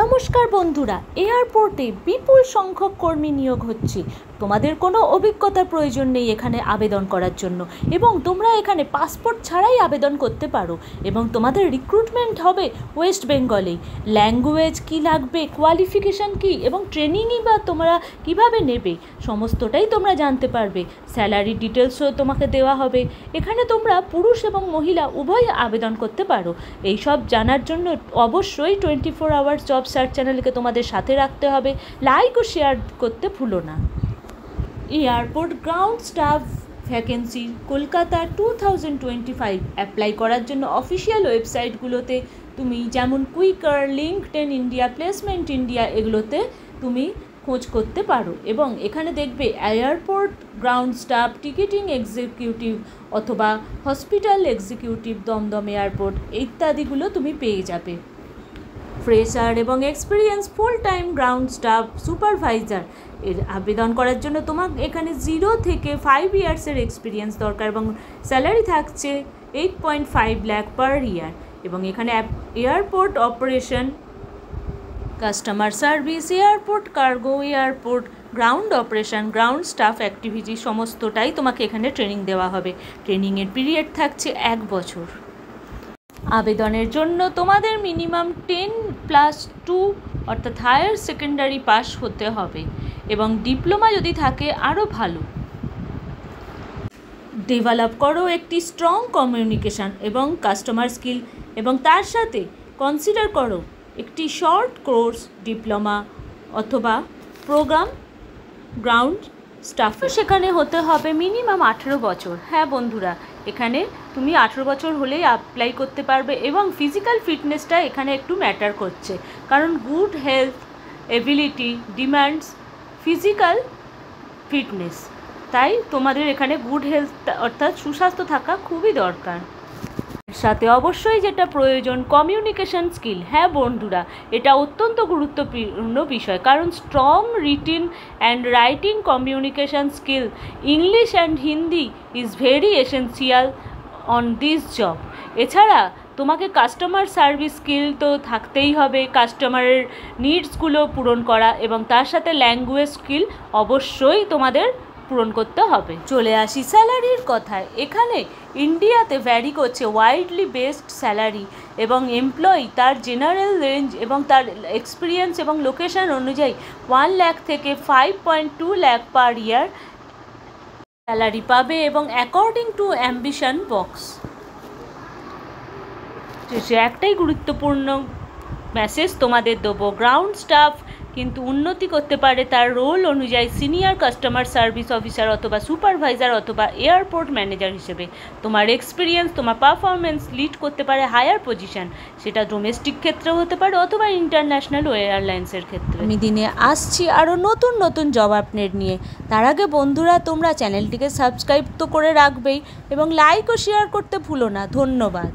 নমস্কার বন্ধুরা, এয়ারপোর্টে বিপুল সংখ্যক কর্মী নিয়োগ হচ্ছে। তোমাদের কোনো অভিজ্ঞতার প্রয়োজন নেই এখানে আবেদন করার জন্য, এবং তোমরা এখানে পাসপোর্ট ছাড়াই আবেদন করতে পারো। এবং তোমাদের রিক্রুটমেন্ট হবে ওয়েস্ট বেঙ্গলেই। ল্যাঙ্গুয়েজ কী লাগবে, কোয়ালিফিকেশান কী এবং ট্রেনিংই বা তোমরা কীভাবে নেবে, সমস্তটাই তোমরা জানতে পারবে। স্যালারি ডিটেলসও তোমাকে দেওয়া হবে। এখানে তোমরা পুরুষ এবং মহিলা উভয় আবেদন করতে পারো। এই সব জানার জন্য অবশ্যই 24 আওয়ার্স জব সার্চ চ্যানেলকে তোমাদের সাথে রাখতে হবে। লাইক ও শেয়ার করতে ভুলো না। Airport ground staff vacancy Kolkata 2025 apply করার জন্য অফিসিয়াল ওয়েবসাইটগুলোতে তুমি যেমন quicker, LinkedIn India, placement India এগুলোতে তুমি খোঁজ করতে পারো। এবং এখানে দেখবে airport ground staff, ticketing executive অথবা হসপিটাল এক্সিকিউটিভ, দমদম এয়ারপোর্ট ইত্যাদিগুলো তুমি পেয়ে যাবে। ফ্রেশার এবং experience full time ground staff supervisor এর আবেদন করার জন্য তোমার এখানে 0 থেকে 5 ইয়ার্সের এক্সপিরিয়েন্স দরকার, এবং স্যালারি থাকছে 8.5 লাখ পার ইয়ার। এবং এখানে airport operation, customer service, airport cargo, airport ground operation, ground staff activity সমস্তটাই তোমাকে এখানে ট্রেনিং দেওয়া হবে। ট্রেনিংয়ের পিরিয়ড থাকছে 1 বছর। আবেদনের জন্য তোমাদের মিনিমাম 10+2 অর্থাৎ হায়ার সেকেন্ডারি পাস হতে হবে, এবং ডিপ্লোমা যদি থাকে আরও ভালো। ডেভেলপ করো একটি স্ট্রং কমিউনিকেশান এবং কাস্টমার স্কিল, এবং তার সাথে কনসিডার করো একটি শর্ট কোর্স ডিপ্লোমা অথবা প্রোগ্রাম গ্রাউন্ড স্টাফ। সেখানে হতে হবে মিনিমাম 18 বছর। হ্যাঁ বন্ধুরা, এখানে তুমি 18 বছর হলেই অ্যাপ্লাই করতে পারবে। এবং ফিজিক্যাল ফিটনেসটা এখানে একটু ম্যাটার করছে, কারণ good health ability demands physical fitness. তাই তোমাদের এখানে গুড হেলথ অর্থাৎ সুস্বাস্থ্য থাকা খুবই দরকার। সাথে অবশ্যই যেটা প্রয়োজন কমিউনিকেশন স্কিল। হ্যাঁ বন্ধুরা, এটা অত্যন্ত গুরুত্বপূর্ণ বিষয়, কারণ strong written and writing communication skill English and Hindi is very essential on this job. এছাড়া তোমাকে কাস্টমার সার্ভিস স্কিল তো থাকতেই হবে, কাস্টমারের নিডসগুলো পূরণ করা, এবং তার সাথে ল্যাঙ্গুয়েজ স্কিল অবশ্যই তোমাদের পূরণ করতে হবে। চলে আসি স্যালারির কথায়। এখানে ইন্ডিয়াতে ভ্যারি করছে ওয়াইডলি বেসড স্যালারি, এবং এমপ্লয়ি তার জেনারেল রেঞ্জ এবং তার এক্সপিরিয়েন্স এবং লোকেশন অনুযায়ী 1 লাখ থেকে 5.2 লাখ পার ইয়ার স্যালারি পাবে, এবং অ্যাকর্ডিং টু অ্যাম্বিশন বক্স। সে একটাই গুরুত্বপূর্ণ মেসেজ তোমাদের দেবো, গ্রাউন্ড স্টাফ কিন্তু উন্নতি করতে পারে তার রোল অনুযায়ী সিনিয়র কাস্টমার সার্ভিস অফিসার অথবা সুপারভাইজার অথবা এয়ারপোর্ট ম্যানেজার হিসেবে। তোমার এক্সপিরিয়েন্স, তোমার পারফরমেন্স লিড করতে পারে হায়ার পজিশন, সেটা ডোমেস্টিক ক্ষেত্রেও হতে পারে অথবা ইন্টারন্যাশনাল এয়ারলাইন্সের ক্ষেত্রে। আমি দিনে আসছি আরও নতুন নতুন জব আপডেট নিয়ে। তার আগে বন্ধুরা, তোমরা চ্যানেলটিকে সাবস্ক্রাইব তো করে রাখবেই, এবং লাইক ও শেয়ার করতে ভুলো না। ধন্যবাদ।